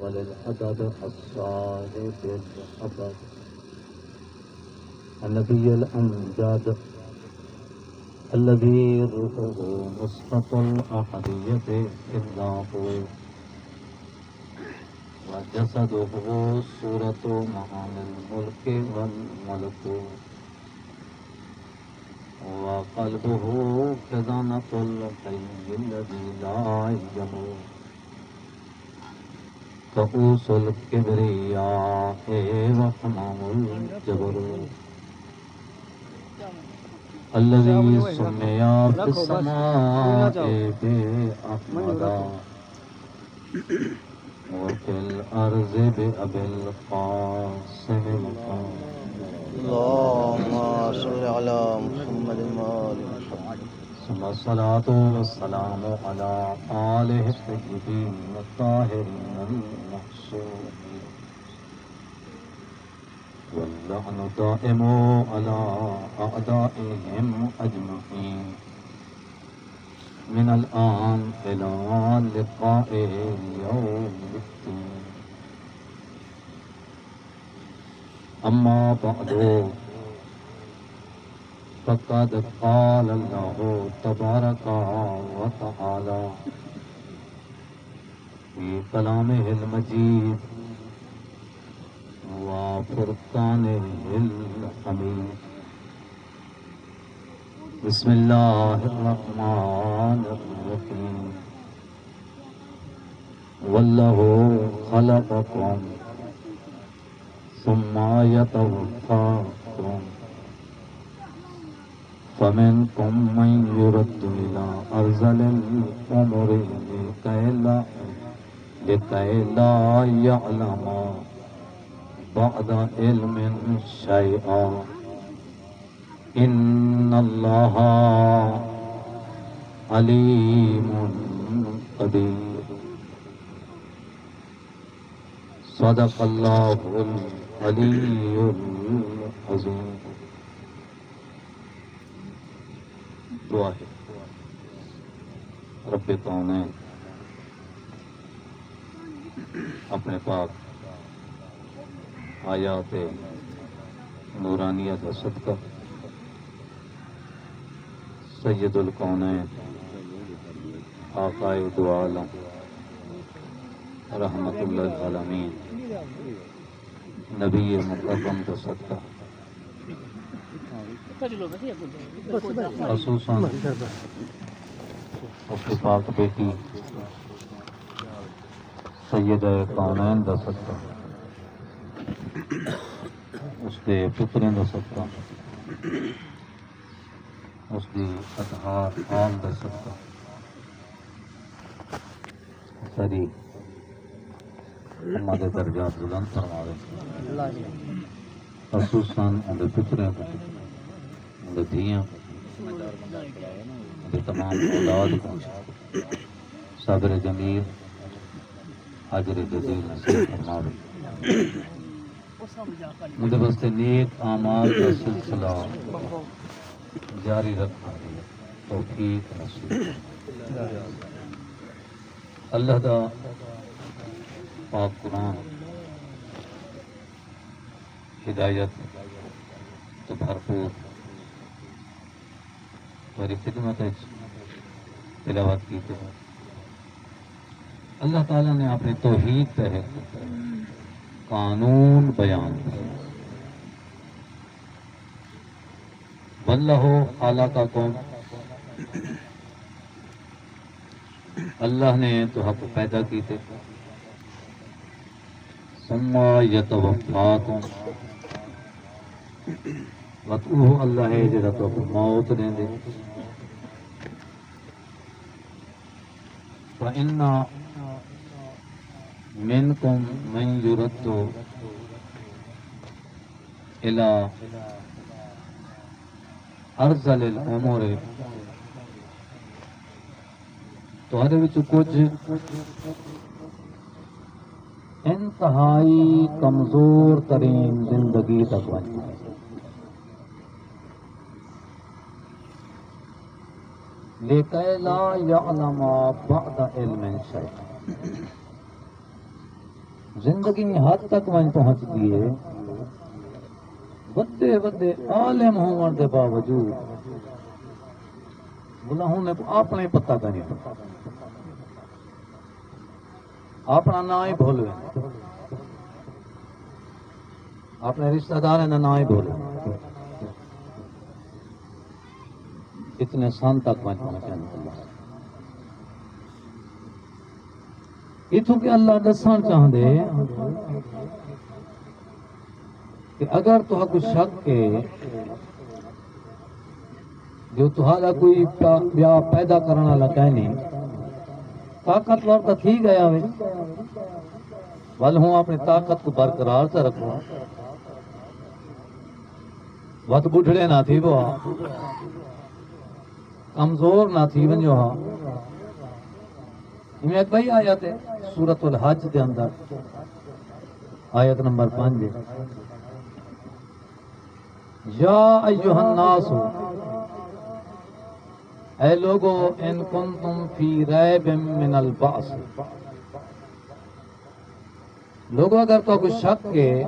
وللعدد الصالح الأبد النبي الأمجد الذي روحه نسخة الأحدية إطلاقه وجسده صورة معاني الملك والملك وقلبه خزانة الحي الذي لا يموت كؤوس الكبرياء وحمام الجبروت الذي سمي في السماء بأحمد وفي الأرض بأبي القاسم محمد اللهم صل على محمد وآل محمد ثم الصلاة والسلام على آله الطيبين الطاهرين المعصومين واللعن دائم على أعدائهم أجمعين من الآن إلى لقاء يوم الدين. أما بعد فقد قال الله تبارك وتعالى في كلامه المجيد وفرقانه الحميد. بسم الله الرحمن الرحيم. والله خلقكم ثم يتوفاكم فمنكم من يرد إلى أرذل الأمور لكي لا يعلم بعد علم شيئا إن الله عليم قدير. صدق الله العلي العظيم. دعا ہے رب کونین اپنے پاک آیات نورانیہ کا صدقہ سید الکونین آقائے دو عالم رحمت اللہ العالمین نبی مکرم کا صدقہ خصوصاً اس کی پاک بیٹی سیدہ کونین دا صدقہ اس کے فکریں دا صدقہ اس کی اطہار عام دا صدقہ ساری امہ دے درجات بلند فرماوے خصوصاً ان دے فکریں کو ان دے دھیاں کو ان دے تمام اولاد کو صبر جمیل اجر جزیل نصیب فرماوے ان دے واسطے نیک اعمال کا سلسلہ جاری رکھنا توفیق نصیب اللہ دا پاک قرآن ہدایت تو بھرپور میری خدمت تلاوت کی تھی. اللہ تعالیٰ نے اپنی توحید تحت قانون بیان کیا. واللہ خلقکم اللہ نے تو حق پیدا کی تھے ثم یتوفاکم وہ اللہ ہے جڑا تو موت دیں دے. فإن منکم من یرد إلی ارذل الامور تہاڈے وچ کچھ انتہائی کمزور ترین زندگی تک پہنچے لِكَيْ لَا يَعْلَمَ بَعْدَ عِلْمٍ شَيْئًا زندگی حد تک وہیں پہنچ دیے بڑے بڑے عالم ہون دے باوجود بولا ہوں نے اپنے پتہ کا نہیں پتا اپنا نام ہی بھول گئے اپنے رشتہ دار کا نام ہی بھول گئے اتنے سن تک پہنچ پہنچے اللہ اتوں کہ اللہ دسن چاہتے کہ اگر تو کچھ شک ہے جو تہاڈا کوئی بیا پیدا کرنے والا کہنی طاقتور تو تھی گیا وے ول ہوں اپنی طاقت کو برقرار سے رکھو بہت بڈھڑے نہ تھی وہ کمزور نہ تھی ونجو ہاں میں کئی آیت ہے سورۃ الحج کے اندر آیت نمبر 5 یا ایھا الناس اے لوگو ان کنتم فی ریب من البعث لوگو اگر تو کچھ شک ہے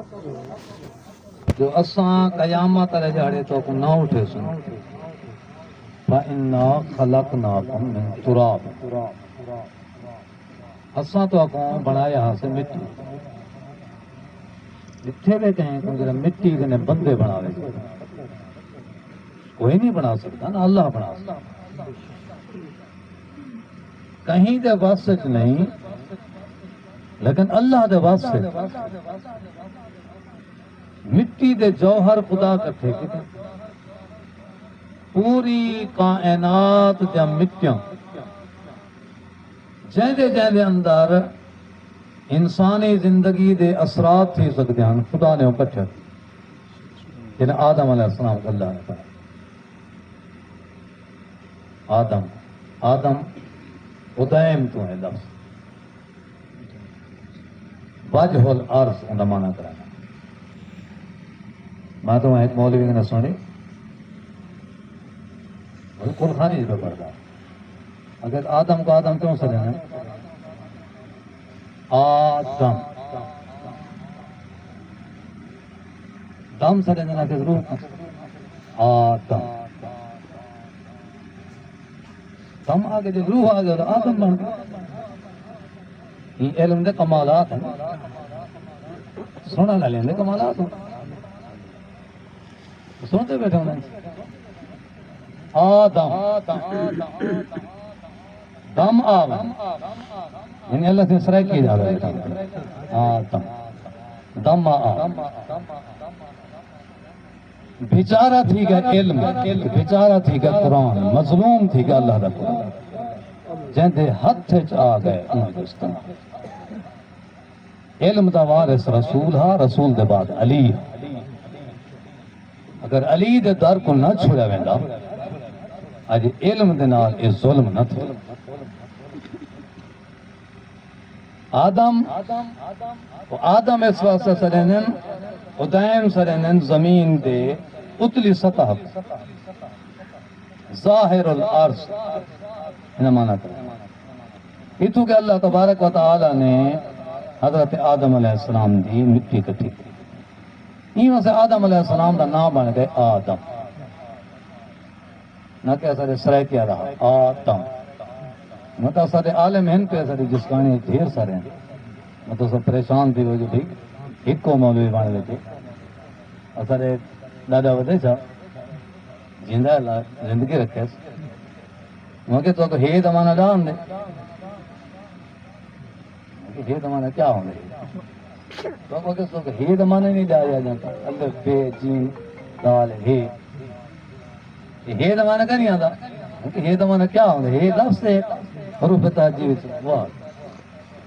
جو اساں قیامت والے جاڑے تو کو نہ اٹھے سن فَإِنَّا خَلَقْنَاكُم مِّن تُرَابٍ اساں تو کو بنایا سے مٹی جتھے بھی کہیں کہ مٹی کے بندے بناوے کوئی نہیں بنا سکتا نا اللہ بنا سکتا کہیں دے واسطے نہیں لیکن اللہ دے واسطے مٹی دے جوہر خدا کٹھے کتے پوری کائنات دے مٹیاں جہدے اندر انسانی زندگی دے اثرات تھی سکتے ہیں خدا نے کٹھے جن آدم علیہ السلام کو اللہ نے پڑھا آدم ادائم تو ہے لفظ وجہ الارض انہا مانا کرانا میں تو ایک مولوی نے سنی بالکل خانی جب پڑھتا اگر آدم کو آدم کیوں سے لینا آدم دم سے لینا کہ روح آدم دم آگے جب روح آگے تو آدم بن گیا یہ علم دے کمالات ہیں سونا نہ لیں دے کمالات ہیں سنتے بیٹھے ہونے آدم دم آوان یعنی اللہ سے سرائی کی جا رہا ہے آدم دم آوان بیچارہ تھی گا علم بیچارہ تھی گا قرآن مظلوم تھی گا اللہ دا قرآن جہندے ہتھ آ گئے انہوں علم دا وارث رسول ہا رسول دے بعد علی اگر علی دے در کو نہ چھوڑا ویندا اج علم دے نال اے ظلم نہ تھے آدم اس واسطے سرینن ادائم سرینن زمین دے اتلی سطح ظاہر الارض انہا مانا کریں اتو کہ اللہ تبارک و تعالی نے حضرت آدم علیہ السلام دی مٹی کٹھی ایوہ سے آدم علیہ السلام دا نام بن گئے آدم نہ کہ ایسا سرائے کیا رہا آدم مطلب سارے عالم ہیں پہ ایسا جس کہانی ڈھیر سارے ہیں مطلب سب پریشان تھی وہ جو بھی ایک کو مولوی بانے لیتے سارے دادا ودے سا زندہ اللہ زندگی رکھے وہاں کہ تو ہی دمانا ڈان دے ہی دمانا کیا ہوں گے تو وہ کہ ہی دمانا نہیں ڈایا جاتا اللہ بے جین دال ہی دمانا کا نہیں آتا ہی دمانا کیا ہوں گے ہی لفظ ہے حروف تہجی واہ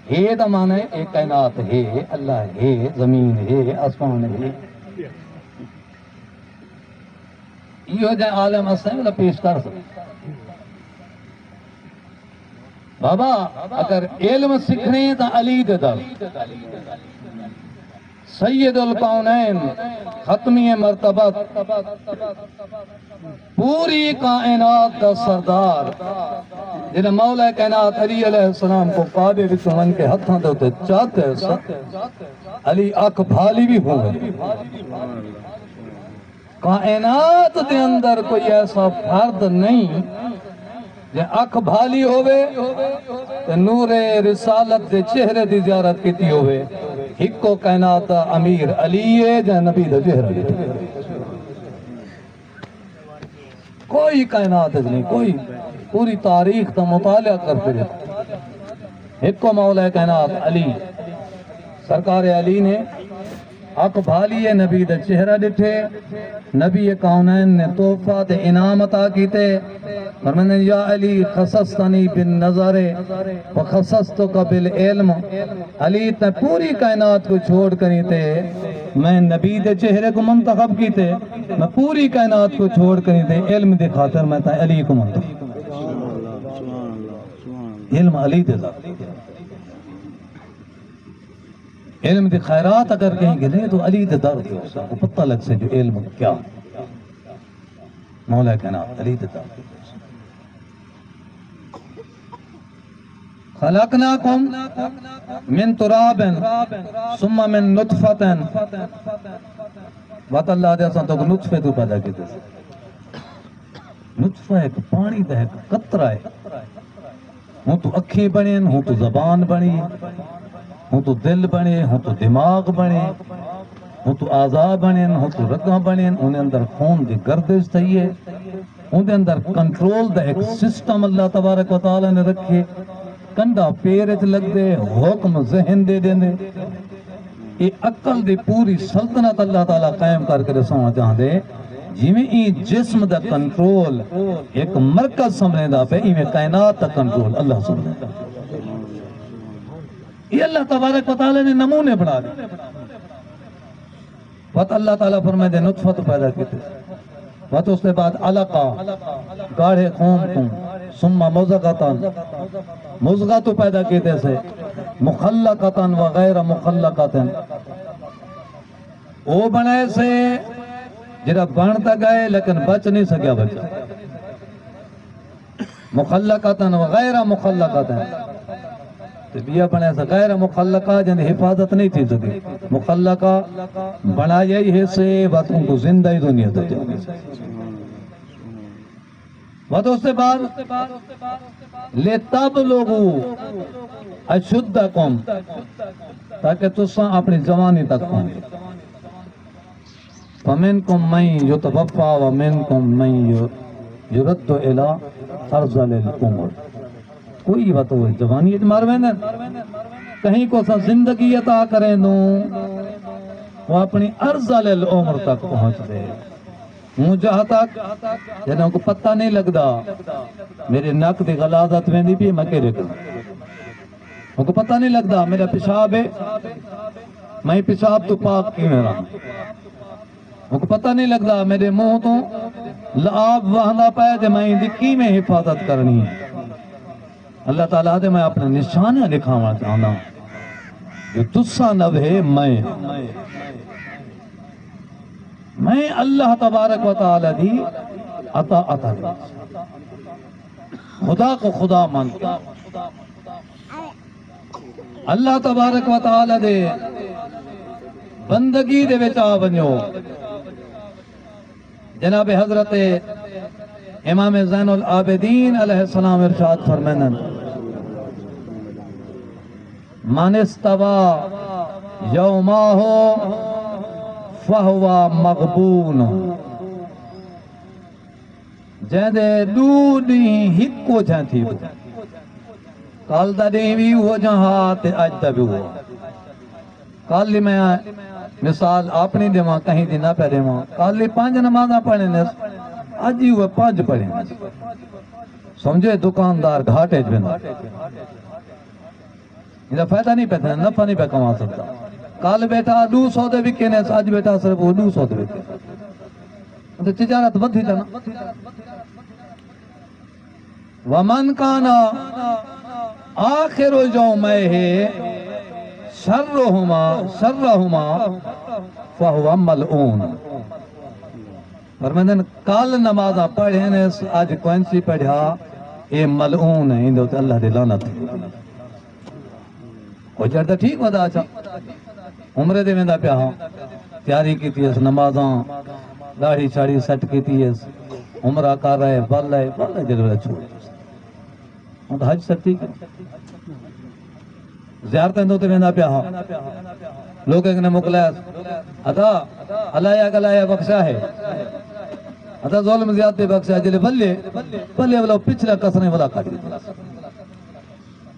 ہے دمانا ایک کائنات ہے اللہ ہے زمین ہے آسمان ہے یہ جائے عالم اسے پیش کر سکتے بابا اگر علم سکھنے تو علی دے در سید الکونین ختمی مرتبت پوری کائنات کا سردار جنہیں مولا کائنات علی علیہ السلام کو کعبے وچوں من کے ہتھاں دے تے چاہتے علی اکھ بھالی بھی ہوئے کائنات دے اندر کوئی ایسا فرد نہیں جے اکھ بھالی ہوئے تے نور رسالت دے چہرے دی زیارت کیتی ہوئے ہکو کائنات دا امیر علی ہے جے نبی دا چہرہ دی کوئی کائنات نہیں کوئی پوری تاریخ دا مطالعہ کرتے رہتے ہکو مولا کائنات علی سرکار علی نے اک بھالی نبی دا چہرہ ڈٹھے نبی کونین نے تحفہ تے انعام عطا کیتے فرمانے یا علی خصصتنی بالنظر وخصصتک بالعلم علی تے پوری کائنات کو چھوڑ کری تے میں نبی دے چہرے کو منتخب کیتے میں پوری کائنات کو چھوڑ کری تے علم دے خاطر میں تے علی کو منتخب علم علی دے ذات علم دی خیرات اگر کہیں گے تو علی دے در دے کو پتہ لگ سے جو علم کیا مولا کائنات علی دے در خلقناکم من تراب ثم من نطفت بات اللہ دے اساں تو نطفے تو پیدا کیتے نطفہ ایک پانی دا ایک قطرہ ہے ہوں تو اکھی بنے ہوں تو زبان بنی ہوں تو دل بنے ہوں تو دماغ بنے ہوں تو اعضاء بنے ہوں تو رگاں بنے انہیں اندر خون دی گردش تھئی ہے انہیں اندر کنٹرول دا ایک سسٹم اللہ تبارک و تعالی نے رکھے کنڈا پیرت لگ دے حکم ذہن دے دے یہ عقل دی پوری سلطنت اللہ تعالی قائم کر کے رسونا چاہ دے جی میں این جسم دا کنٹرول ایک مرکز سمجھے دا پہ این کائنات دا کنٹرول اللہ سمجھے دا یہ اللہ تبارک و تعالی نے نمونے بنا دی وقت اللہ تعالیٰ فرمائے دے نطفت پیدا کیتے وقت اس کے بعد علقہ گاڑھے خون تم ثم مزغتاً مزغہ تو پیدا کیتے سے مخلقتاً وغیر مخلقتاً او بنائے سے جرا بنتا گئے لیکن بچ نہیں سکیا بچا مخلقتاً وغیر مخلقتاً بیا بنے سے غیر مخلقہ جن حفاظت نہیں تھی سکی مخلقہ بنا یہی حصے بات ان کو زندہ ہی دنیا دے جانے بات اس سے بعد لِتَبْلُغُ أَشُدَّكُمْ تاکہ تساں اپنی جوانی تک پہنچے فَمِنْكُمْ مَنْ يُتَوَفَّى وَمِنْكُمْ مَنْ يُرَدُّ إِلَىٰ أَرْذَلِ الْعُمُرِ کوئی بات ہوئی جوانی اجمار میں کہیں کو سا زندگی عطا کریں دوں وہ اپنی ارذل العمر تک پہنچ دے ہوں جہاں تک جنہوں کو پتہ نہیں لگدا میرے نک دی غلازت میں بھی میں کہہ رکھوں ان کو پتہ نہیں لگدا میرا پیشاب ہے میں پیشاب تو پاک کی میں رہا ان کو پتہ نہیں لگدا میرے منہ تو لعاب وہندا پائے دے میں دی میں حفاظت کرنی ہے اللہ تعالیٰ دے میں اپنے نشانہ لکھانا چاہنا جو تسا نوے میں اللہ تبارک و تعالیٰ دی عطا دی خدا کو خدا مانتا اللہ تبارک و تعالیٰ دے بندگی دے بچا بنیو جناب حضرت امام زین العابدین علیہ السلام ارشاد فرمائن من استوى یوماہو فہو مغبون جہدے دودی ہکو جہاں تھی کال دا دیوی ہو جہاں تے آج دا بھی ہوا کال لی میں مثال اپنی دیواں کہیں دی نہ پہ دیواں کال لی 5 نمازہ پڑھنے نے آج ہی وہ 5 پڑھیں سمجھے دکاندار گھاٹے جبنا یہ فائدہ نہیں پہتا نفع نہیں پہ کما سکتا کال بیٹا 200 دے بکے نے آج بیٹا صرف وہ 200 دے بکے تو تجارت بدھی تھا نا وَمَنْ كَانَ آخِرُ يَوْمِهِ شرہما فہو ملعون. فرمائیں کل نمازاں پڑھیں نے آج کوئنسی پڑھیا اے ملعون ہے اندے تے اللہ دی لعنت ہے. کوئی چڑھتا ٹھیک ودا اچھا عمرے دے ویندا پیا ہاں تیاری کیتی اس نمازاں داڑھی چاڑی سیٹ کیتی اس عمرہ کر رہے بل ہے جلوے چھوڑ ہوں حج سیٹ ٹھیک ہے زیارتیں دو تے ویندا پیا ہاں لوگ ایک نے مکلایا ادا علایا بخشا ہے ادا ظلم زیادتی بخشا جلے بلے والا پچھلا کسنے والا کٹ دیتا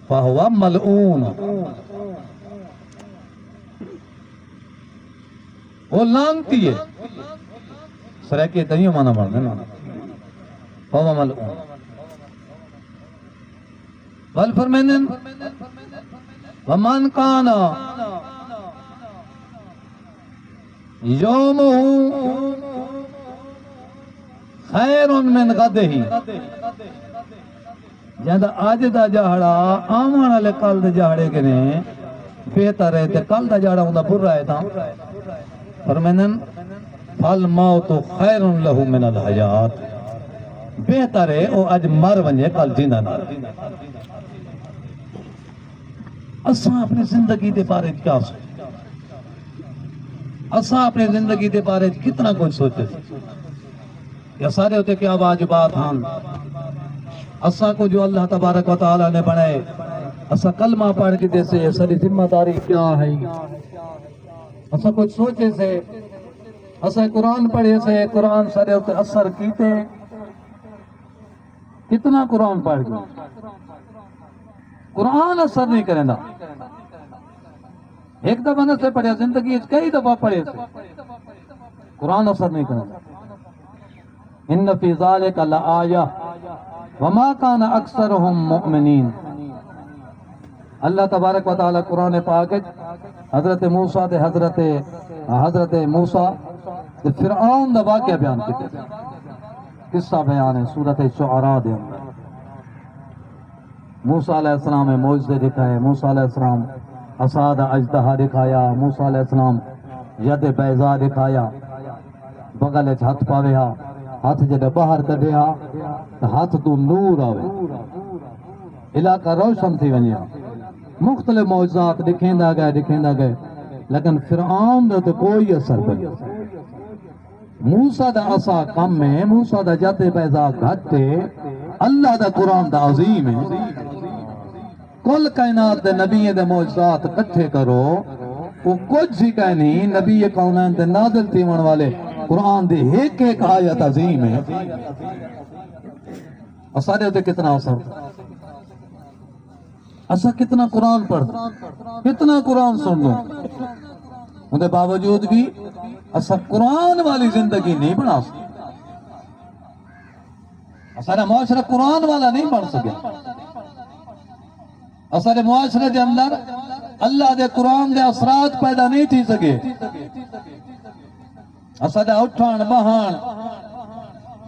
فہو ملعون وہ لانتی ہے سریکی تیوں مانا بڑھنے نا فہو ملعون. بل فرمینن ومن کانا یومہ خیر من غدہی جہاں آج دا جہڑا آمان والے کل دے جہڑے کے نے بہتر ہے تے کل دا جہڑا ہوں دا برا ہے تھا فرمینن فالموت خیر لہو من الحیات بہتر ہے او اج مر ونجے کل جیندہ نہ. اساں اپنی زندگی دے بارے کیا سوچے اساں اپنی زندگی دے بارے کتنا کچھ سوچے یا سارے ہوتے کیا واجبات ہیں اساں کو جو اللہ تبارک و تعالیٰ نے بنائے اساں کلمہ پڑھ کے دے سے ساری ذمہ داری کیا ہے اساں کچھ سوچے سے اساں قرآن پڑھے سے قرآن سارے ہوتے اثر کیتے کتنا قرآن پڑھ گئے قرآن اثر نہیں کریں دا ایک دفعہ نہ سے پڑھے زندگی کئی دفعہ پڑھے سے قرآن اثر نہیں کریں دا. ان فی ذالک لآیہ وما کان اکثرهم مؤمنین. اللہ تبارک و تعالی قرآن پاک حضرت موسیٰ تے حضرت موسیٰ تے فرعون دا واقعہ بیان کیتے قصہ بیان ہے سورۃ شعراء دے اندر. موسیٰ علیہ السلام میں معجزے دکھائے موسیٰ علیہ السلام عصا دا اژدہا دکھایا موسیٰ علیہ السلام ید بیضا دکھایا بغل وچ ہاتھ پاویا ہاتھ جڑے باہر کڈیا ہاتھ تو نور آوے علاقہ روشن تھی ونجیا مختلف معجزات دکھیندا گئے لیکن فرعون دے تے کوئی اثر کوئی. موسیٰ دا عصا کم میں موسیٰ دا ید بیضا گھٹ اللہ دا قرآن دا عظیم ہے. کل کائنات دے نبی دے معجزات کٹھے کرو وہ کچھ ہی کہہ نہیں نبی کونین دے نازل تیون والے قرآن دے ایک ایک آیت عظیم ہے. اور سارے ہوتے کتنا اثر ایسا کتنا قرآن پڑھ کتنا قرآن سن لو ان کے باوجود بھی ایسا قرآن والی زندگی نہیں بنا سکتے. سارا معاشرہ قرآن والا نہیں بن سکیا. سارے معاشرے دے اندر اللہ دے قرآن دے اثرات پیدا نہیں تھی سکے. سارا اٹھان بہان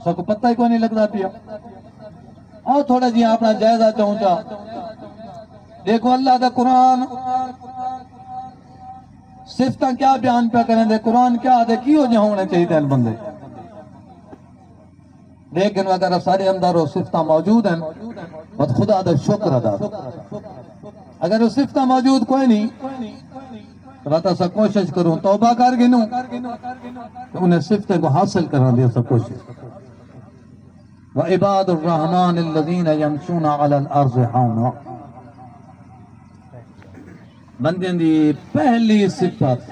سب کو پتہ ہی کوئی نہیں لگتا پیا. اور تھوڑا جی اپنا جائزہ چاہوں دیکھو اللہ دا قرآن صفتاں کیا بیان پہ کریں دے قرآن کیا دے کیوں جہاں ہونے چاہیے دے بندے. لیکن اگر سارے اندر وہ صفتاں موجود ہیں بس خدا دا شکر ادا. اگر وہ صفتاں موجود کوئی نہیں تو بتا سا کوشش کروں توبہ کر گنوں تو انہیں صفتیں کو حاصل کرنا دیا سب کوشش. وعباد الرحمن الذین یمشون علی الارض حونا. بندے دی پہلی صفت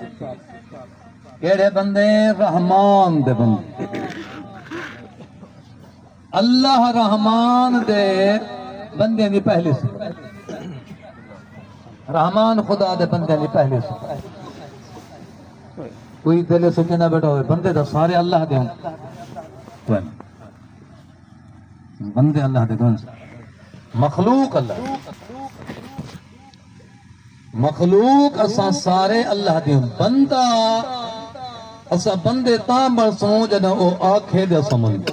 کیڑے بندے رحمان دے بندے اللہ رحمان دے بندے دی پہلی صفت رحمان خدا دے بندے دی پہلی صفت. کوئی دل سکے نہ بیٹھا ہوئے بندے دا سارے اللہ دے ہوں بندے اللہ دے کون سے مخلوق اللہ مخلوق اساں سارے اللہ دے ہوں. بندہ اساں بندے تاں برسوں جنہ او آکھے دے سمجھ.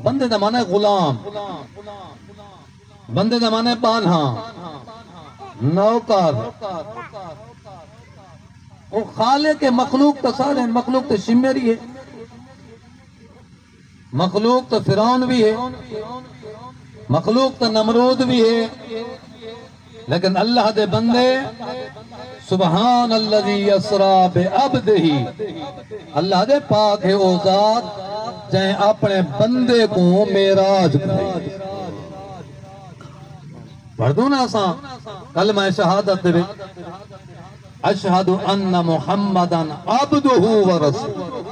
بندے دا معنی غلام بندے دا معنی پانہا نوکر وہ خالق کے مخلوق تو سارے مخلوق تو شمری ہے، مخلوق تو فرعون بھی ہے، مخلوق تو نمرود بھی ہے، لیکن اللہ دے بندے سبحان الذی یسرا بعبدہ، اللہ دے پاک ہے او ذات جائیں اپنے بندے کو معراج کرے۔ پڑھ دوں نا اساں کلمہ شہادت دے اشہد ان محمدن عبدہ و رسولہ،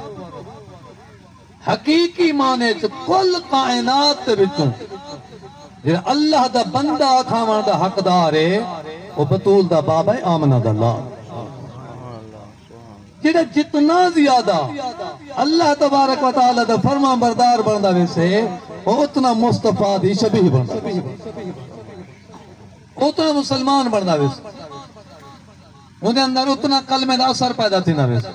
حقیقی معنی چ کل کائنات دے وچوں جے اللہ دا بندہ کھاون دا حقدار ہے وہ بطول دا بابا ہے آمنہ دا اللہ، جڑا جتنا زیادہ اللہ تبارک و تعالی دا فرما بردار بندا ویسے وہ اتنا مصطفیٰ دی شبیہ بندا، اتنا مسلمان بندا ویسے انہیں اندر اتنا کلمہ دا اثر پیدا تھی نہ ویسے،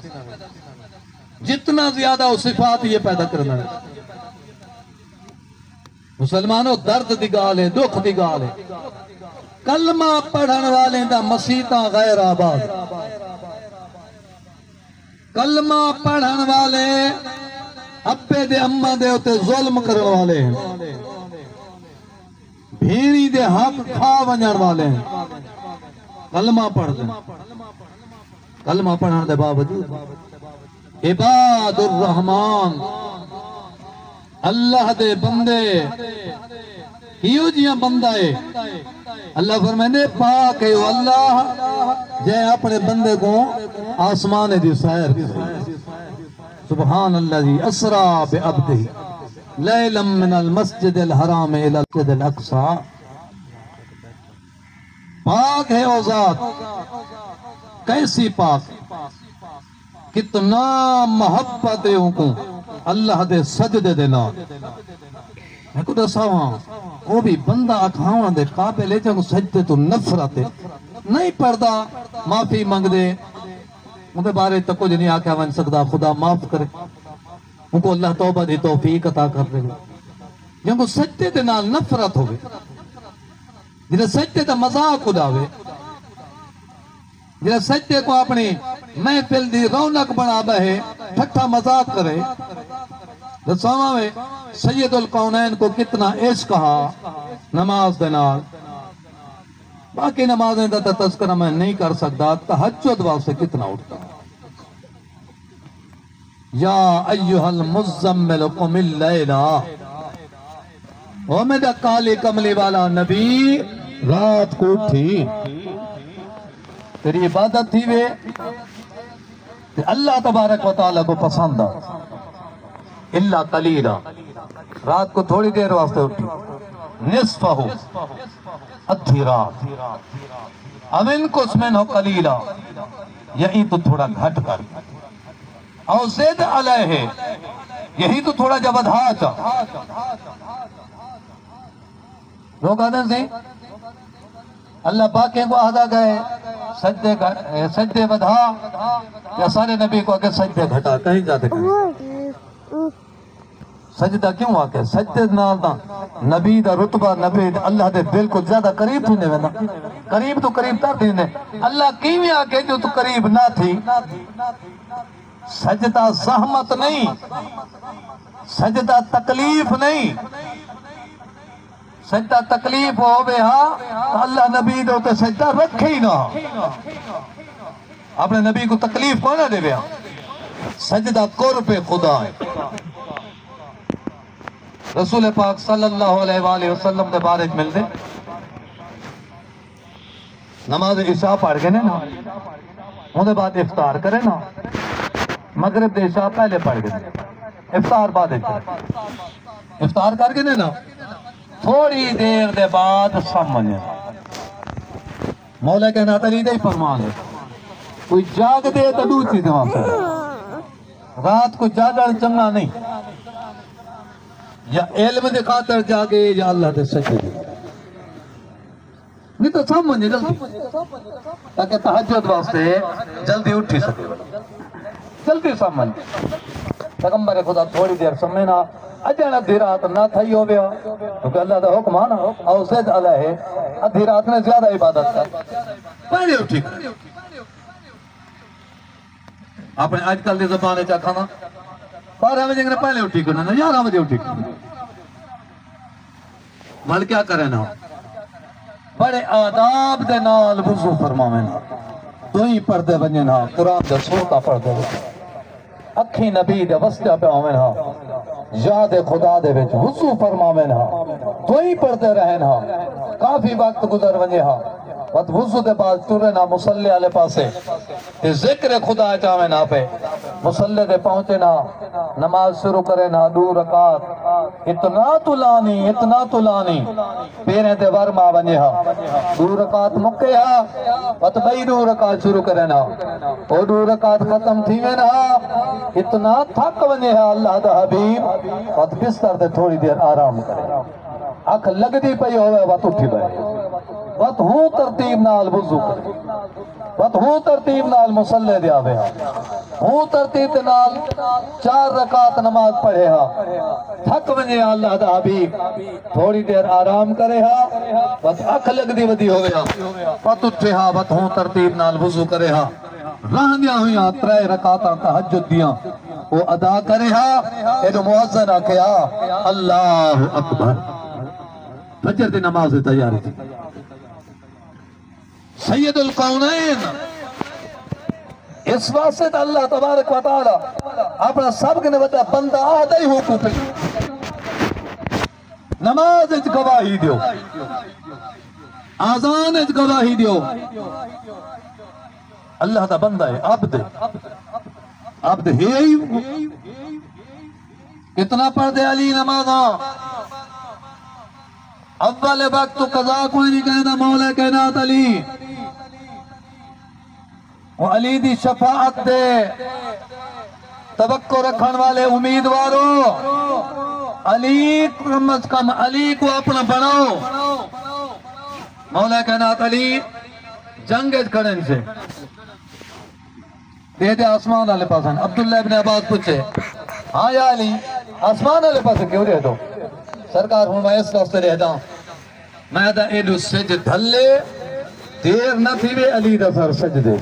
جتنا زیادہ وہ صفات یہ پیدا کرنا ہے۔ مسلمانوں درد دی گال ہے، دکھ دی گال ہے، کلمہ پڑھن والے دا مسیتاں غیر آباد، کلمہ پڑھن والے ابے دے اماں دے ہوتے ظلم کرن والے ہیں، بھیڑی دے حق کھا ونجن والے ہیں، کلمہ پڑھ دیں، کلمہ پڑھن دے باوجود عباد الرحمن اللہ دے بندے کیوں جیاں بندہ ہے، اللہ فرمائے پاک ہے اللہ جے اپنے بندے کو آسمان دی سیر کرے، سبحان اللہ اسرا بعبدہ لیلا من المسجد الحرام الى المسجد الاقصى، پاک ہے او ذات، کیسی پاک، کتنا محبت ہے ان کو اللہ دے سجدے دے نام، میں کو دساواں وہ بھی بندہ اکھاواں دے قابل ہے جب سجدے تو نفرت ہے، نہیں پڑھدا معافی منگ دے، ان کے بارے تک کچھ نہیں آکھا ون سکتا، خدا معاف کرے، ان کو اللہ توبہ دی توفیق عطا کر دے، جب سجدے دے نال نفرت ہوئے، جنہیں سجدے دا مذاق اڑاوے، جنہیں سجدے کو اپنی محفل دی رونق بنا بہے، ٹھٹھا مذاق کرے، رسومہ میں سید القونین کو کتنا عشق کہا نماز دے نال، باقی نمازیں دا تذکرہ میں نہیں کر سکتا، تہجد واسطے کتنا اٹھتا، یا ایہا المزمل قم اللیلہ، او میرا کالی کملی والا نبی رات کو اٹھی، تیری عبادت تھی وے اللہ تبارک و تعالیٰ کو پسند اللہ قلیلہ، رات کو تھوڑی دیر واسطے اٹھی، نصفہ ادھی رات، امن کس منہ قلیلہ، یہی تو تھوڑا گھٹ کر، او زد علیہ، یہی تو تھوڑا جب ادھا چاہ، لوگ آدھیں سے اللہ پاکیں کو آدھا گئے سجدے بدھا یا سارے نبی کو آگے سجدے گھٹا، کہیں جاتے کہیں سجدہ کیوں آکے سجدے نالدہ نبی دا رتبہ نبی اللہ دے بالکل زیادہ قریب تھی نہیں وینا، قریب تو قریب تر تھی نہیں، اللہ کیویں آکے جو تو قریب نہ تھی، سجدہ زحمت نہیں، سجدہ تکلیف نہیں، سجدہ تکلیف ہو بے ہاں اللہ نبی دے ہوتے سجدہ رکھے ہی نہ، اپنے نبی کو تکلیف کو نہ دے بے ہاں، سجدہ قرب خدا ہے۔ رسول پاک صلی اللہ علیہ وآلہ وسلم دے بارے مل دے نماز عشاء پڑھ گئے نا، انہوں نے بعد افطار کرے نا، مغرب دے عشاء پہلے پڑھ گئے، افطار بعد افطار کر گئے نا، تھوڑی دیر دے بعد سمجھے مولا کہنا تلی دے ہی فرمان ہے، کوئی جاگ دے تو دو چیزیں واسطے، رات کو جاگڑ چنگا نہیں، یا علم دے خاطر جاگے یا اللہ دے سجدے دے، نہیں تو سمجھے جلدی تاکہ تہجد واسطے جلدی اٹھی سکے، جلدی سمجھے پیغمبر خدا تھوڑی دیر سمجھنا اجن ادھی رات نہ تھئی ہو گیا کیونکہ اللہ دا حکم ہے نا او زد علیہ ادھی رات نے زیادہ عبادت کر پہلے اٹھی اپنے آج کل دی زبانے چا کھانا 12 بجے نے پہلے اٹھی کرنا 11 بجے اٹھی کرنا مل کیا کرے نا بڑے آداب دے نال وضو فرماویں نا تو ہی پردے بنجے نا قرآن دے سورتاں پڑھدے اکھی نبی دے وسطے پہ آویں نا یاد خدا دے وچ وضو فرماویں نا تو ہی پڑھدے رہن ہا کافی وقت گزر ونجے ہا وقت وضو دے بعد ٹرے نا مصلی والے پاسے تے ذکر خدا چاویں نا پہ مصلی دے پہنچے نا نماز شروع کرے نا 2 رکعت اتنا تلانی پیریں دے ورما ونجے ہا 2 رکعت مکے ہا وقت بھئی 2 رکعت شروع کرے نا او 2 رکعت ختم تھی میں نا اتنا تھک ونجے ہا اللہ دا حبیب وقت بستر دے تھوڑی دیر آرام کرے اکھ لگ دی پئی ہوئے وقت اٹھی بھائی وقت ہوں ترتیب نال وضو کرے وقت ہوں ترتیب نال مصلی دے آوے ہوں ترتیب نال 4 رکعت نماز پڑھے ہا تھک ونجے اللہ دا حبیب تھوڑی دیر آرام کرے ہا وقت اکھ لگ دی ودی ہوئے ہا وقت اٹھے ہا وقت ہوں ترتیب نال وضو کرے ہا رہنیاں ہویاں 3 رکعتاں تہجد دیاں وہ ادا کرے ہا ایڈو مؤذن آکھیا اللہ اکبر فجر دی نماز تیاری تھی سید القونین اس واسطے اللہ تبارک و تعالی اپنا سب کے نوتا بندہ آدھائی حقوق نماز اچ گواہی دیو آزان اچ گواہی دیو اللہ دا بندہ ہے عبد ہے کتنا پڑھ دے علی نمازاں اول وقت تو قضا کوئی نہیں کہنا مولا کائنات علی وہ علی دی شفاعت دے توقع رکھن والے امیدواروں علی کم از کم علی کو اپنا بناؤ مولا کائنات علی جنگ کھڑن سے دے دے آسمان والے پاس عبداللہ ابن عباس پوچھے ہاں یا علی آسمان والے پاس کیوں رہ دو سرکار ہوں میں اس واسطے رہ دا میں دا ایڈو سج دھلے دیر نہ تھی وے علی دا سر سج دے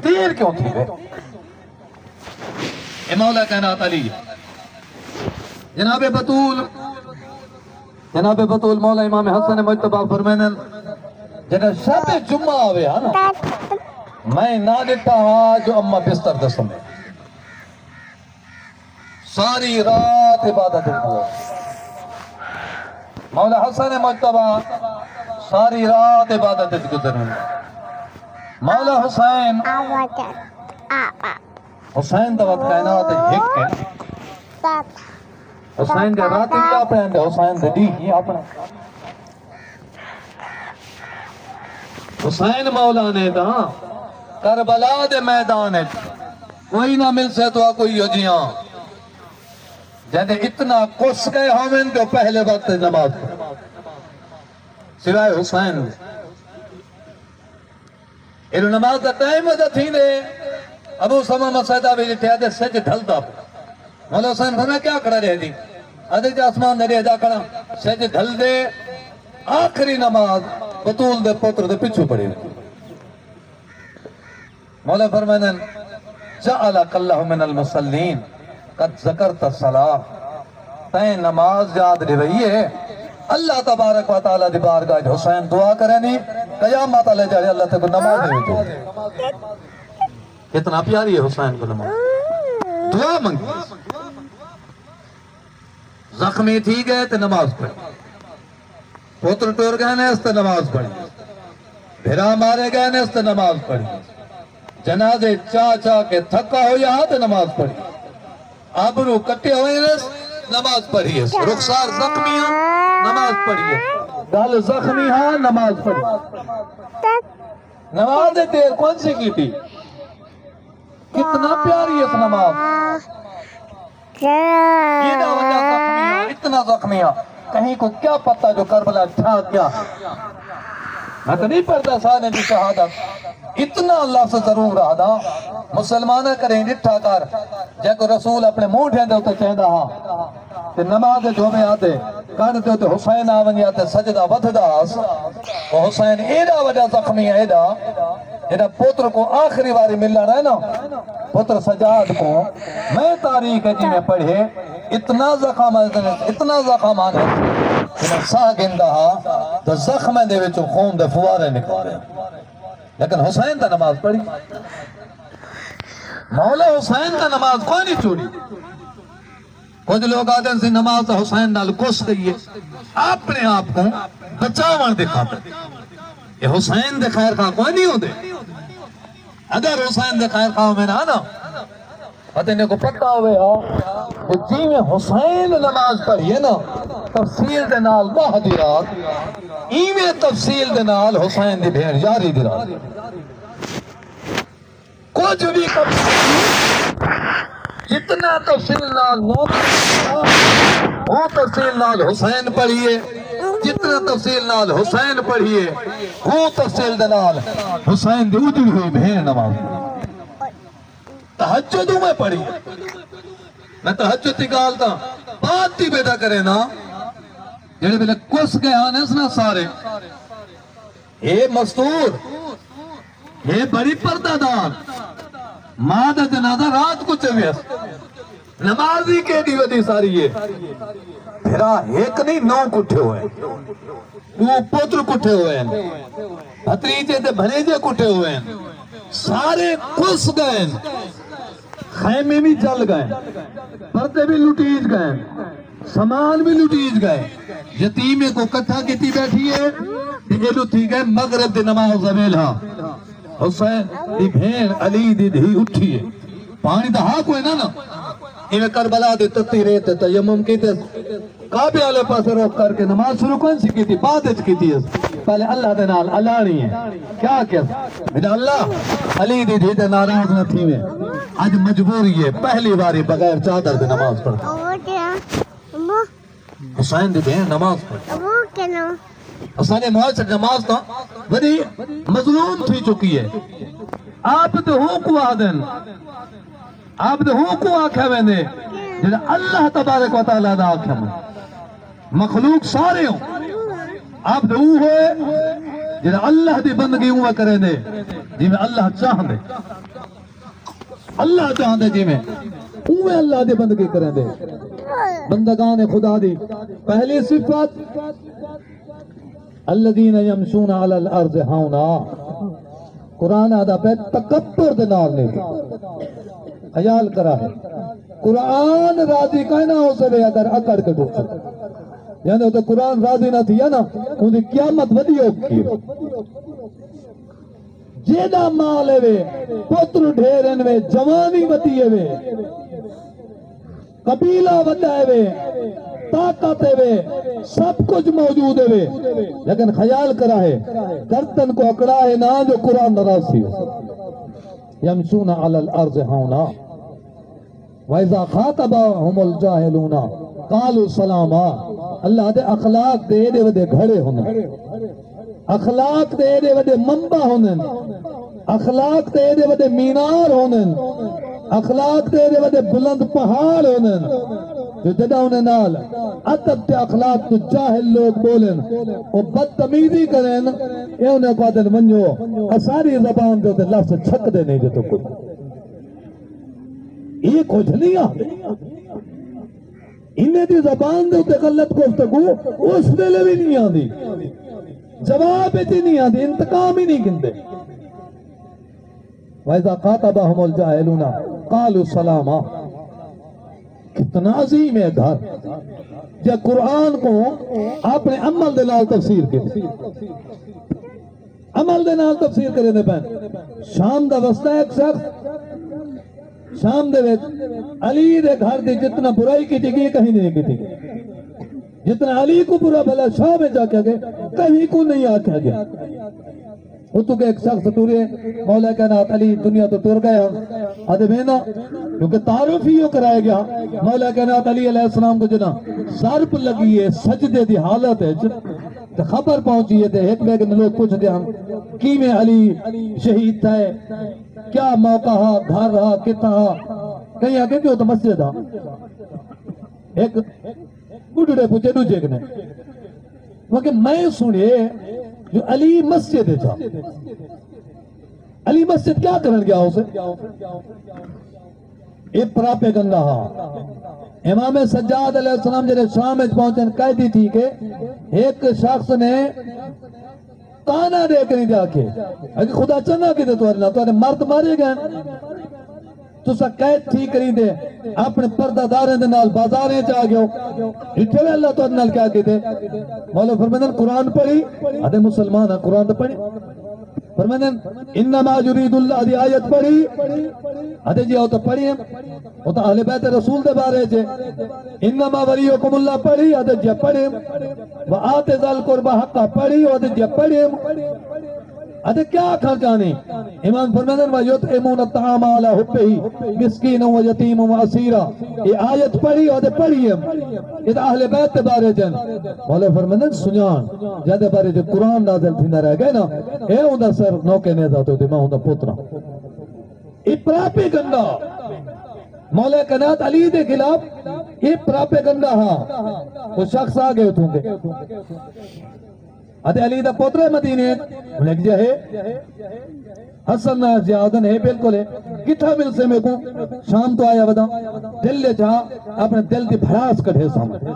دیر کیوں تھی وے اے مولا کائنات علی جناب بطول مولا امام حسن مجتبہ فرمینن جنہا شب جمعہ آوے ہاں نا میں نہ دیتا ہاں جو اممہ بستر دسم ہے ساری رات عبادت کرو مولا حسن مجتبہ ساری رات عبادت گزر مولا حسین دوت کائنات ہک ہے حسین دے رات کیا پہن دے حسین دے دی کیا اپنا حسین مولا نے دا کربلا دے میدان ہے کوئی نہ مل سے تو کوئی یجیاں جہاں اتنا کس گئے ہومن تو پہلے وقت نماز سوائے حسین انہوں نماز کا ٹائم ہوتا تھی دے ابو سما مسیدہ بھی جتیا دے سج ڈھلتا مولا حسین فرمایا کیا کھڑا رہ دی ادھر جا اسمان نرے جا کھڑا سج ڈھل دے آخری نماز بطول دے پتر دے پچھو پڑی مولا فرمایا جعلک اللہ من المصلین قد ذکرت الصلاة تین نماز یاد رہی ہے اللہ تبارک و تعالیٰ دی بارگاہ حسین دعا کرے نہیں قیامت علیہ جائے اللہ تک نماز نہیں ہوتی کتنا پیاری ہے حسین کو نماز دعا منگی زخمی تھی گئے تو نماز پڑھی پتر ٹور گئے نے اس تو نماز پڑھی بھیرا مارے گئے نے اس تو نماز پڑھی جنازے چاہ کے تھکا ہو یا تو نماز پڑھی آبرو کٹے ہوئے نماز پڑھی ہے رخسار زخمی ہاں نماز پڑھی ہے گل زخمی ہاں نماز پڑھی نماز دیر کون سی کی تھی کتنا پیاری ہے نماز یہ نہ وجہ زخمی ہاں اتنا زخمی ہاں کہیں کو کیا پتہ جو کربلا ٹھاک کیا میں تو نہیں پڑھتا سانے کی شہادت اتنا لفظ ضرور آدھا مسلمان کریں ڈٹھا کر جے کو رسول اپنے مونڈھیں دے ہوتے چاہدہ ہاں کہ نماز جو میں آتے کانتے ہوتے حسین آونی آتے سجدہ ودھداس وہ حسین ایڈا وجہ زخمی ہے ایڈا پوتر کو آخری باری ملنا ہے نا پوتر سجاد کو میں تاریخ جی میں پڑھے اتنا زخم آنے کہ میں ساہ گندہ ہاں تو زخم دے وچوں خون دے فوارے نکلے لیکن حسین تا نماز پڑھی مولا حسین تا نماز کوئی نہیں چھوڑی کچھ لوگ آتے ہیں نماز حسین نال کس گئی ہے اپنے آپ کو بچاوان دکھاتے یہ حسین دے خیر خواہ کوئی نہیں ہوتے اگر حسین دے خیر خواہ میں نا فتح کو پتہ ہوئے ہو جی میں حسین نماز پڑھیے نا تفصیل دے نال مہدی رات ایویں تفصیل دے نال حسین دی بھین یاری دی رات کچھ بھی جتنا تفصیل نال وہ تفصیل نال حسین پڑھیے جتنا تفصیل نال حسین پڑھیے وہ تفصیل دے نال حسین دی اجڑی ہوئی بھین نماز تہجد میں پڑھی میں تہجد کی گالتا بات ہی بیٹا کرے نا جڑے بلے کس گئے آنے سنا سارے اے مستور اے بڑی پردہ دار ماں دا جنازہ رات کو چویس نمازی کے دی ودی ساری ہے پھرا ایک نہیں 9 کٹھے ہوئے وہ پوتر کٹھے ہوئے ہیں بھتریجے تے بھنیجے کٹھے ہوئے ہیں سارے کس گئے خیمے بھی جل گئے پردے بھی لٹیج گئے سامان بھی لٹیج گئے یتیمے کو کٹھا کیتی بیٹھی ہے یہ لٹھی گئے مغرب دی نماز زویلہ حسین دی بھین علی دی دھی اٹھی ہے پانی دہا کوئی نا ایویں کربلا دی تتی رہتے تیمم کیتے کعبے والے پاسے روک کر کے نماز شروع کون سی کی تھی بعد وچ کیتی ہے پہلے اللہ دے نال اللہ نہیں ہے کیا میرا اللہ علی دی دھی تے ناراض نہ تھی میں آج مجبوری ہے پہلی باری بغیر چادر دے نماز پڑھتا حسین دی بہن نماز پڑھتا حسین معاشر نماز تا بڑی مظلوم تھی چکی ہے آپ دے ہوں کو آدن آپ دے ہوں کو آکھے ویندے جنہا اللہ تبارک و تعالیٰ دا آکھے میں مخلوق سارے ہوں آپ دے ہوں ہوئے جنہا اللہ دی بندگی ہوں کرے دے جی میں اللہ چاہ دے اللہ چاہ دے جی میں ہوں اللہ دی بندگی کرے دے بندگان خدا دی پہلی صفت الذین یمشون علی الارض ہونا قرآن آدھا پہ تکبر دے نال نہیں خیال کرا ہے قرآن راضی کہنا ہو سکے اگر اکڑ کے ڈوب سکے یعنی تو قرآن راضی نہ تھی نا انہیں قیامت ودی ہوگی جیدہ مالے وے پتر ڈھیرن وے جوانی ودیے وے قبیلہ ودائے وے طاقت وے سب کچھ موجود ہے لیکن خیال کرا ہے گردن کو اکڑا ہے نا جو قرآن نراضی یمشون علی الارض ہونا وَإِذَا خَاطَبَهُمُ الْجَاهِلُونَ قَالُوا سَلَامًا اللہ دے اخلاق دے دے ودے گھڑے ہونے اخلاق دے دے ودے منبع ہونے اخلاق دے دے ودے مینار ہونے اخلاق دے دے ودے بلند پہاڑ ہونے جو جدہ انہیں نال ادب تے اخلاق تو جاہل لوگ بولن اور بدتمیزی کریں یہ انہیں کو دن منجو ساری زبان دے لفظ چھک دے نہیں جو تو کچھ یہ کچھ نہیں آتے انہیں دی زبان دے تے غلط گفتگو اس ویلے بھی نہیں آتی جواب ہی نہیں آتی انتقام ہی نہیں گندے وَإِذَا خَاطَبَهُمُ الْجَاهِلُونَ قَالُوا سَلَامًا کتنا عظیم ہے گھر جب قرآن کو آپ نے عمل دے نال تفسیر کی عمل دے نال تفسیر کرے نے پہن شام دا وسطہ ایک شخص شام دے ویچ علی دے گھر دے جتنا برائی کی تھی کہیں نہیں کی تھی جتنا علی کو برا بھلا شاہ میں جا کے گئے کہیں کو نہیں آکھا گیا وہ تو کہ ایک شخص ٹورے مولا کائنات علی دنیا تو ٹور گیا آدھے بہنا کیونکہ تعارف ہی ہو کرایا گیا مولا کائنات علی علیہ السلام کو جنا ضرب لگی ہے سجدے دی حالت ہے تو خبر پہنچی ہے ایک بیگ نے لوگ پوچھ دیا کی میں علی شہید تھا کیا موقع ہا گھر رہا کتا ہا کہیں آگے کیوں تو مسجد ہا ایک بڑھڑے پوچھے دوجے کنے وہ کہ میں سنے جو علی مسجد تھا علی مسجد کیا کرن گیا اسے ایک پراپے گنگا ہا امام سجاد علیہ السلام جنہیں شام میں پہنچن کہہ دی تھی کہ ایک شخص نے تانا دے کر نہیں جا کے اگر خدا چنگا کی دے تو اللہ تو مرد مارے گئے تو سا قید تھی کری دے اپنے پردہ داریں دے نال بازاریں چاہ گئے اٹھے ہوئے اللہ تو اللہ کیا کی دے مولا فرمیدن قرآن پڑھی ادھے مسلمان ہیں قرآن تو پڑھی فرمیدن انما یرید اللہ دی آیت پڑھی ادھے جی ہو تو پڑھی ہیں وہ تو اہل بیت رسول دے بارے جے انما ولیکم اللہ پڑھی ادھے جی پڑھی وآت ذل قربہ حقہ پڑھی ادھے جی پڑھی ادھے کیا خرچانے امام فرمیدن وَيُطْعِمُونَ الطَّعَامَ عَلَى حُبِّهِ مِسْكِينًا وَيَتِيمًا وَأَسِيرًا یہ آیت پڑھی ادھے پڑھی یہ اہل بیت بارے جن مولا فرمیدن سنیان جہدے بارے جو قرآن نازل تھی نہ رہ گئے نا اے ہوندہ سر نوکے نیزہ تو دی میں ہوندہ پوترا یہ پراپے گنڈا مولا کنات علی دے خلاف یہ پراپے گنڈا ہاں وہ شخص آگے اتھوں گے ادھے علی دا پوترے مدینے لکھ جائے حسن زیادن ہے بالکل ہے کتھا مل سے میں کو شام تو آیا ودا دل لے جا اپنے دل دی بھراس کٹھے سامنے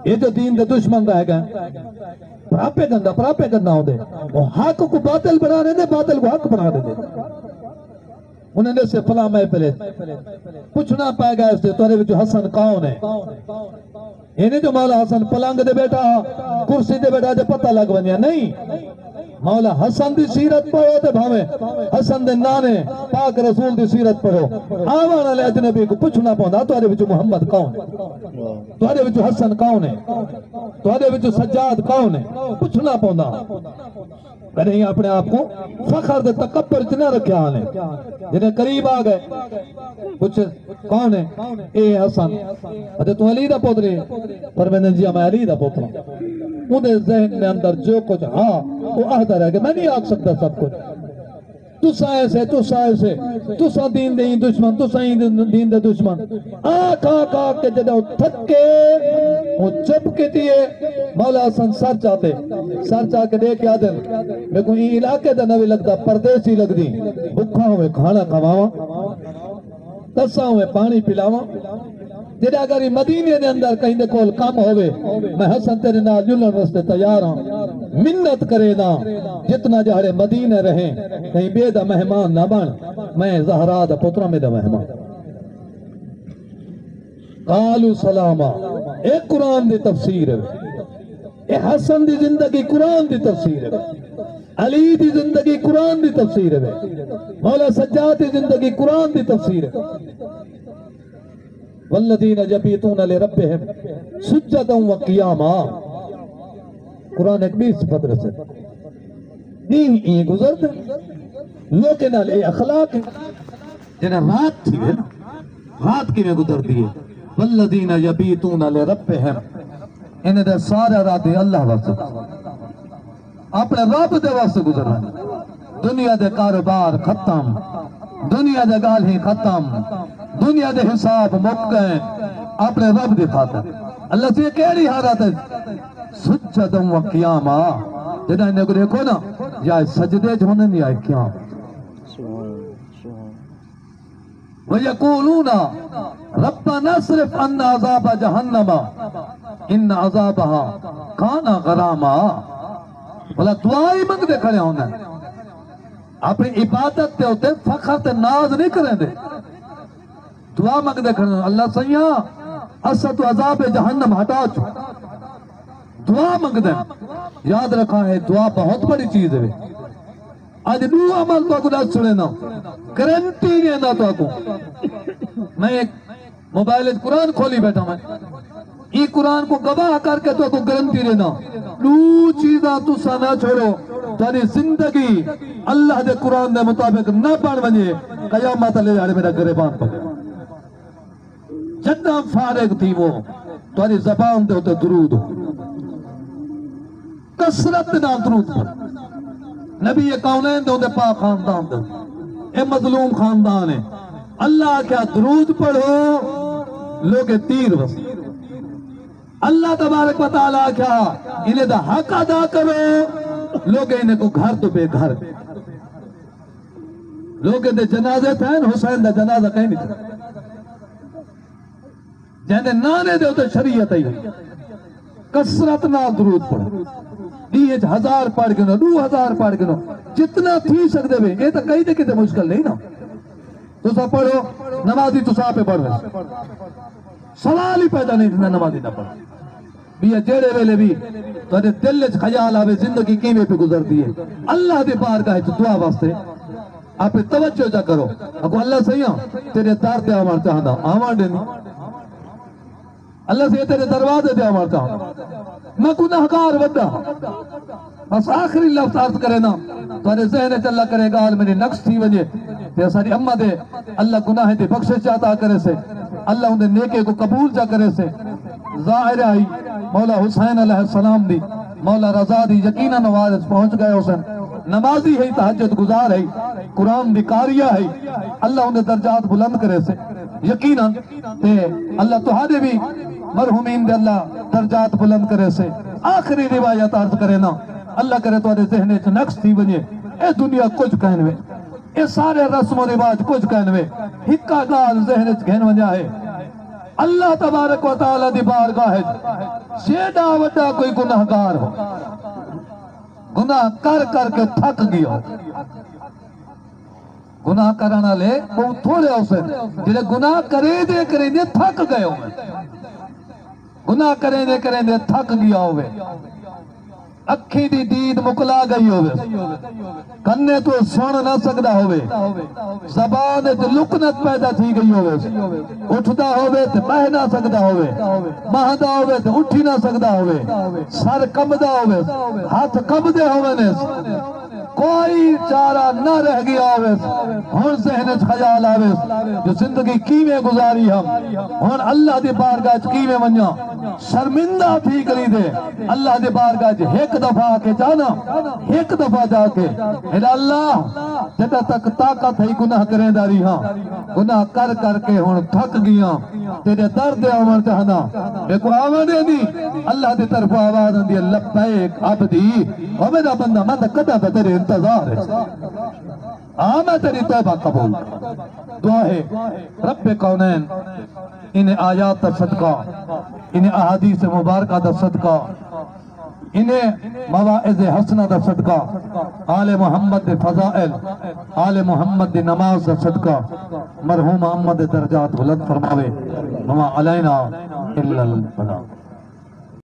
یہ جو دین دے دشمن رہ گئے پراپے گندہ ہو دے وہ حق کو باطل بنا دے باطل کو حق بنا دے انہیں نے سے فلاں میں پہلے پوچھنا پائے گا اس سے تو جو حسن کون ہے انہیں جو مولا حسن پلنگ دے بیٹا کرسی دے بیٹا جو پتہ لگ بنیا نہیں مولا حسن دی سیرت پڑھو تے بھاویں حسن دے نانے پاک رسول دی سیرت پڑھو آوان علیہ اجنبی کو پوچھنا پوندا تو آدھے محمد کون ہے تو آدھے حسن کون ہے تو آدھے سجاد کون ہے پوچھنا پوندا کہیں اپنے آپ کو فخر دے تکبر چنہ رکھے آنے جنہیں قریب آ گئے کچھ کون ہے اے حسن اچھا تو علی دا پوترے فرمیدن جی میں علی دا پوترا انہیں ذہن میں اندر جو کچھ ہاں وہ عہدہ رہ گیا میں نہیں آگ سکتا سب کچھ تسا ایسے تسا دین دے دشمن تسا دین دے دشمن آکھ کے جدہ تھکے وہ چپ کے دیئے مولا حسن سر چاہ کے دے کے آدھر میں کو یہ علاقے دا نوی لگتا پردیسی لگ دی بکھا ہوئے کھانا کھواواں تسا ہوئے پانی پلاواں جدہ اگر مدینے دے اندر کہیں دے کول کام ہوئے میں حسن تیرے نال جلن رستے تیار ہوں منت کرے نا جتنا جہرے مدینے رہیں کہیں بے دا مہمان نہ بن میں زہرا دا پترہ میں دا مہمان قالوا سلاما ایک قرآن دی تفسیر ہے اے حسن دی زندگی قرآن دی تفسیر ہے علی دی زندگی قرآن دی تفسیر ہے مولا سجاد دی زندگی قرآن دی تفسیر ہے والذین یبیتون لربہم سجدا وقیاما قرآن ایک بھی صفت رسے دین یہ گزرتے لیکن اے اخلاق ہے جنہیں رات تھی ہے رات کی میں گزرتی ہے والذین یبیتون لربہم انہیں دے سارے راتے اللہ واسطہ اپنے رب دے واسطے گزر رہے ہیں دنیا دے کاروبار ختم دنیا دے گالیں ختم دنیا دے حساب مک گئے اپنے رب دی خاطر اللہ سے کیڑی حالت ہے سجدہ و قیاما جنہیں انہیں کو دیکھو نا یا سجدے جھونے نہیں آئے قیام وَيَقُولُونَ رَبَّنَا صِرِفْ أَنَّ عَذَابَ جَهَنَّمَ إِنَّ عَذَابَهَا كَانَ غَرَامًا بلا دعائی منگ دے کھڑے ہونا اپنی عبادت تے ہوتے فخر تے ناز نہیں کریں دے دعا منگ دے کھڑے ہونا اللہ سیاں اسد و عذاب جہنم ہٹا چھو دعا منگ دے یاد رکھا ہے دعا بہت بڑی چیز ہے آج دو عمل تو اگر سنے نا گرنٹی نہیں ہے تو اگر میں ایک موبائل قرآن کھولی بیٹھا میں یہ قرآن کو گواہ کر کے تو گرنٹی لینا دو چیزاں تو سانا چھوڑو تاری زندگی اللہ دے قرآن دے مطابق نہ پڑھ بنیے قیامت لے جاڑے میرا گریبان پکڑ جتنا فارغ تھی وہ تاری زبان دے ہوتے درود ہو کسرت نہ درود پڑھ نبی کونین دے پاک خاندان دے اے مظلوم خاندان ہے اللہ کیا درود پڑھو لوگ تیر بس اللہ تبارک و تعالیٰ کیا انہیں دا حق ادا کرو لوگ انہیں کو گھر تو بے گھر لوگ دے جنازے تھے حسین دا جنازہ کہیں نہیں تھا جہنے نانے دے ہوتے شریعت ہی کسرت نہ درود پڑھو 1000 پڑھ گنو 2000 پڑھ گنو جتنا تھی سکتے ہوئے یہ تو کہیں دے کتے مشکل نہیں نا تو سا پڑھو نمازی تو سا پہ پڑھ رہے سوال ہی پیدا نہیں تھا نمازی نہ پڑھ بھی جیڑے ویلے بھی تو دل خیال آوے زندگی کیویں پہ گزر دیئے اللہ دے بارگاہ وچ دعا واسطے آپ توجہ جا کرو اگو اللہ صحیح ہاں تیرے دار تے آوان چاہندا آوان دے نہیں اللہ سے تیرے دروازے دے آوان چاہندا میں گناہگار وڈا بس آخری لفظ عرض کرے نا تو ذہن چ اللہ کرے گا میری نقص تھی وجے تے ساری اماں دے اللہ گناہ دی بخشش عطا کرے سے اللہ ان دے نیکے کو قبول جا کرے سے ظاہر آئی مولا حسین علیہ السلام دی مولا رضا دی یقیناً وارث پہنچ گئے حسین نمازی ہے تہجد گزار ہے قرآن دی قاریہ ہے اللہ ان دے درجات بلند کرے سے یقیناً تے اللہ تہاڈے بھی مرحومین دے اللہ درجات بلند کرے سے آخری روایت عرض کرے نا اللہ کرے تو ذہن چ نقص تھی وجے اے دنیا کچھ کہنوے اے سارے رسم و رواج کچھ کہنوے ہکا گال ذہن چ گھن وجا ہے اللہ تبارک و تعالی دی بارگاہ جیڑا وڈا کوئی گناہگار ہو گناہ کر کر کے تھک گیا گناہ کرنا لے بہت تھوڑے ہوسے جلے گناہ کرے دے تھک گئے ہوئے گناہ کرے دے تھک گیا ہوئے اکھی دی دید مکلا گئی ہوئے کنے تو سن نہ سکدا ہوئے زبان تے لکنت پیدا تھی گئی ہوئے اٹھدا ہوئے تے بہ نہ سکدا ہوئے مہدا ہوئے تے اٹھی نہ سکدا ہوئے سر کمدا ہوئے ہاتھ کمدے ہوئے نے کوئی چارہ نہ رہ گیا ہوئے ہن ذہن وچ خیال آوے جو زندگی کیویں گزاری ہم ہن اللہ دی بارگاہ وچ کیویں ونجا شرمندہ تھی کری دے اللہ دی بارگاہ وچ ایک دفعہ آ کے جانا ایک دفعہ جا کے اے اللہ جدہ تک طاقت ہے گناہ کریں داری ہاں گناہ کر کر کے ہن تھک گیا تیرے درد آمن چاہنا بے کو آمن دے دی اللہ دی طرف آواز دی لبیک عبدی او میرا بندہ میں کدا تے تیرے انتظار ہے میں تیری توبہ قبول دعا ہے رب کونین انہیں آیات دا صدقہ انہیں احادیث مبارکہ دا صدقہ انہیں مواعظ حسنہ دا صدقہ آل محمد دے فضائل آل محمد دے نماز دا صدقہ مرحوم محمد درجات بلند فرماوے وما علینا الا البلاغ